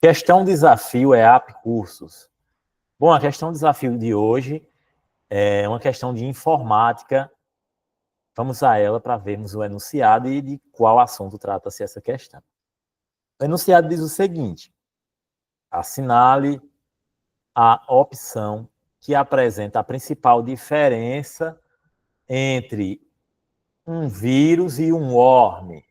Questão desafio é App Cursos. Bom, a questão desafio de hoje é uma questão de informática. Vamos a ela para vermos o enunciado e de qual assunto trata-se essa questão. O enunciado diz o seguinte: assinale a opção que apresenta a principal diferença entre um vírus e um worm.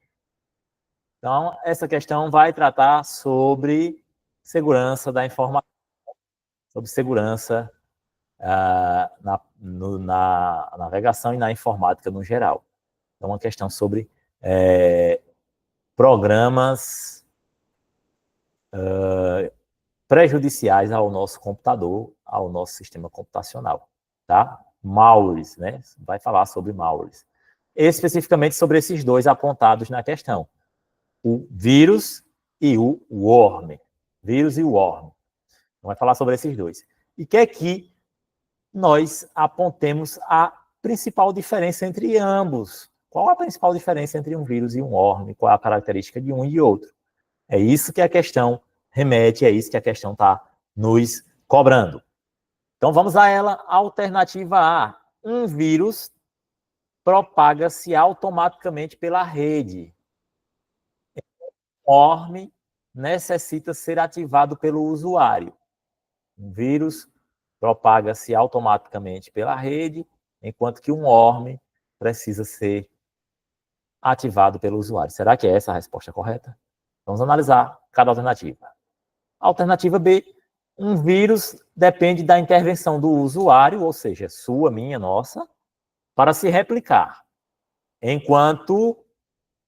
Então, essa questão vai tratar sobre segurança da informação, sobre segurança na navegação e na informática no geral. Então, uma questão sobre programas prejudiciais ao nosso computador, ao nosso sistema computacional, tá? Malwares, né? Vai falar sobre malwares. Especificamente sobre esses dois apontados na questão. O vírus e o worm. Vírus e o worm. Vai falar sobre esses dois. E quer que nós apontemos a principal diferença entre ambos. Qual a principal diferença entre um vírus e um worm? Qual a característica de um e outro? É isso que a questão remete, é isso que a questão está nos cobrando. Então, vamos a ela. Alternativa A. Um vírus propaga-se automaticamente pela rede. O worm necessita ser ativado pelo usuário. Um vírus propaga-se automaticamente pela rede, enquanto que um worm precisa ser ativado pelo usuário. Será que é essa a resposta correta? Vamos analisar cada alternativa. Alternativa B, um vírus depende da intervenção do usuário, ou seja, sua, minha, nossa, para se replicar, enquanto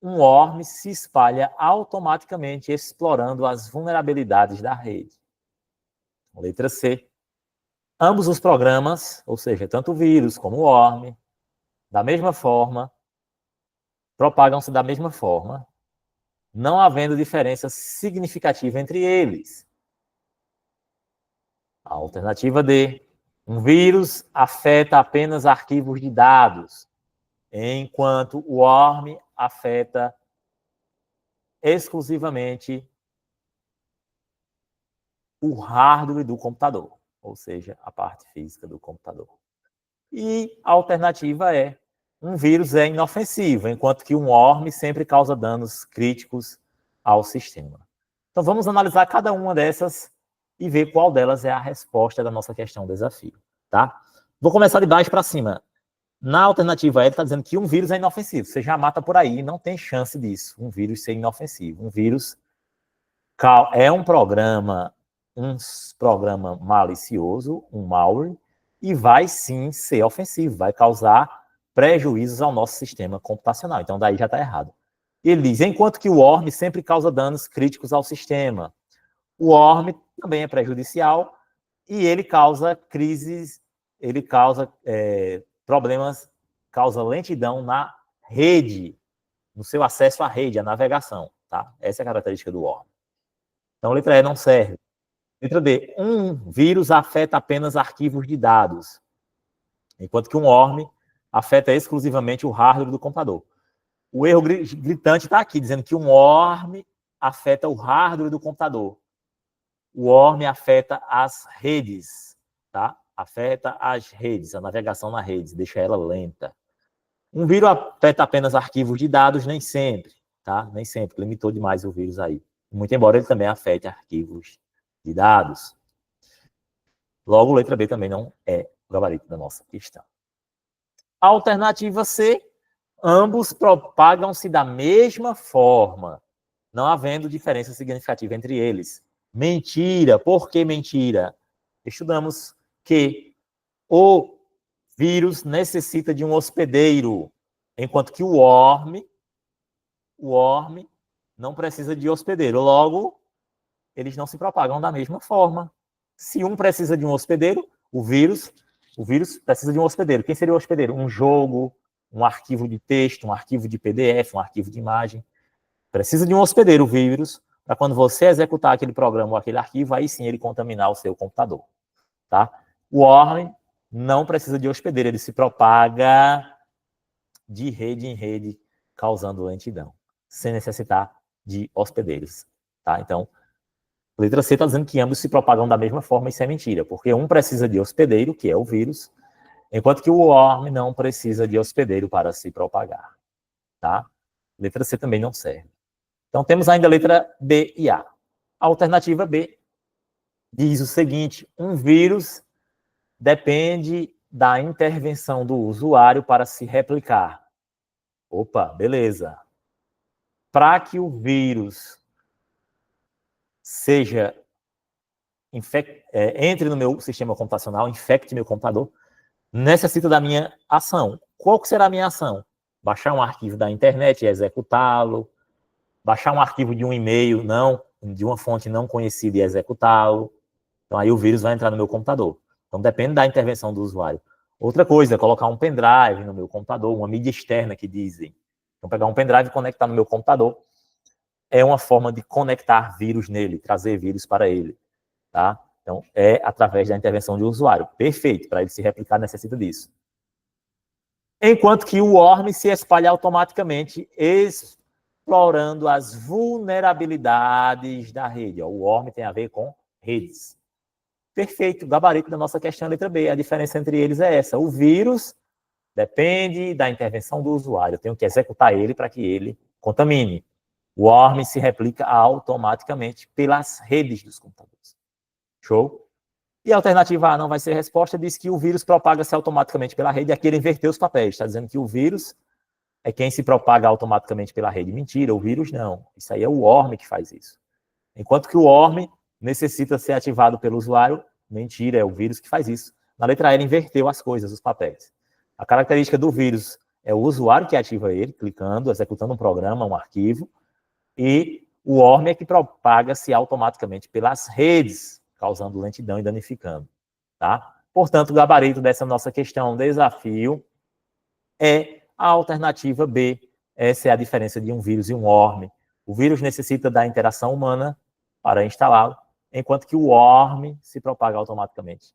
um worm se espalha automaticamente, explorando as vulnerabilidades da rede. Letra C. Ambos os programas, ou seja, tanto o vírus como o worm, da mesma forma, propagam-se da mesma forma, não havendo diferença significativa entre eles. A alternativa D. Um vírus afeta apenas arquivos de dados, enquanto o worm afeta exclusivamente o hardware do computador, ou seja, a parte física do computador. E a alternativa é: um vírus é inofensivo, enquanto que um worm sempre causa danos críticos ao sistema. Então, vamos analisar cada uma dessas e ver qual delas é a resposta da nossa questão desafio, tá? Vou começar de baixo para cima. Na alternativa E, ele está dizendo que um vírus é inofensivo. Você já mata por aí, não tem chance disso, um vírus ser inofensivo. Um vírus é um programa malicioso, um malware, e vai sim ser ofensivo, vai causar prejuízos ao nosso sistema computacional. Então, daí já está errado. Ele diz, enquanto que o worm sempre causa danos críticos ao sistema. O worm também é prejudicial e ele causa crises, ele causa problemas, causa lentidão na rede, no seu acesso à rede, à navegação. Tá? Essa é a característica do worm. Então, letra E não serve. Letra D, um vírus afeta apenas arquivos de dados, enquanto que um worm afeta exclusivamente o hardware do computador. O erro gritante está aqui, dizendo que um worm afeta o hardware do computador. O worm afeta as redes, tá? Afeta as redes, a navegação na rede, deixa ela lenta. Um vírus afeta apenas arquivos de dados, nem sempre, tá? Nem sempre, limitou demais o vírus aí. Muito embora ele também afete arquivos de dados. Logo, letra B também não é o gabarito da nossa questão. Alternativa C, ambos propagam-se da mesma forma, não havendo diferença significativa entre eles. Mentira. Por que mentira? Estudamos que o vírus necessita de um hospedeiro, enquanto que o worm não precisa de hospedeiro. Logo, eles não se propagam da mesma forma. Se um precisa de um hospedeiro, o vírus precisa de um hospedeiro. Quem seria o hospedeiro? Um jogo, um arquivo de texto, um arquivo de PDF, um arquivo de imagem. Precisa de um hospedeiro, o vírus, para quando você executar aquele programa ou aquele arquivo, aí sim ele contaminar o seu computador. Tá? O worm não precisa de hospedeiro, ele se propaga de rede em rede, causando lentidão, sem necessitar de hospedeiros. Tá? Então, Letra C está dizendo que ambos se propagam da mesma forma, isso é mentira, porque um precisa de hospedeiro, que é o vírus, enquanto que o worm não precisa de hospedeiro para se propagar. Tá? Letra C também não serve. Então, temos ainda a letra B e A. A alternativa B diz o seguinte: um vírus depende da intervenção do usuário para se replicar. Opa, beleza. Para que o vírus entre no meu sistema computacional, infecte meu computador, necessita da minha ação. Qual que será a minha ação? Baixar um arquivo da internet e executá-lo, baixar um arquivo de um e-mail de uma fonte não conhecida e executá-lo. Então aí o vírus vai entrar no meu computador. Então depende da intervenção do usuário. Outra coisa, colocar um pendrive no meu computador, uma mídia externa que dizem. Então pegar um pendrive e conectar no meu computador é uma forma de conectar vírus nele, trazer vírus para ele. Tá? Então, é através da intervenção do usuário. Perfeito, para ele se replicar necessita disso. Enquanto que o worm se espalha automaticamente, explorando as vulnerabilidades da rede. O worm tem a ver com redes. Perfeito, o gabarito da nossa questão é a letra B. A diferença entre eles é essa. O vírus depende da intervenção do usuário. Eu tenho que executar ele para que ele contamine. O worm se replica automaticamente pelas redes dos computadores. Show? E a alternativa A não vai ser resposta, diz que o vírus propaga-se automaticamente pela rede. Aqui ele inverteu os papéis, está dizendo que o vírus é quem se propaga automaticamente pela rede. Mentira, o vírus não. Isso aí é o worm que faz isso. Enquanto que o worm necessita ser ativado pelo usuário, mentira, é o vírus que faz isso. Na letra A ele inverteu as coisas, os papéis. A característica do vírus é o usuário que ativa ele, clicando, executando um programa, um arquivo, e o worm é que propaga-se automaticamente pelas redes, causando lentidão e danificando. Tá? Portanto, o gabarito dessa nossa questão, desafio, é a alternativa B. Essa é a diferença de um vírus e um worm. O vírus necessita da interação humana para instalá-lo, enquanto que o worm se propaga automaticamente,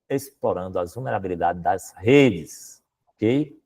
explorando as vulnerabilidades das redes. Ok?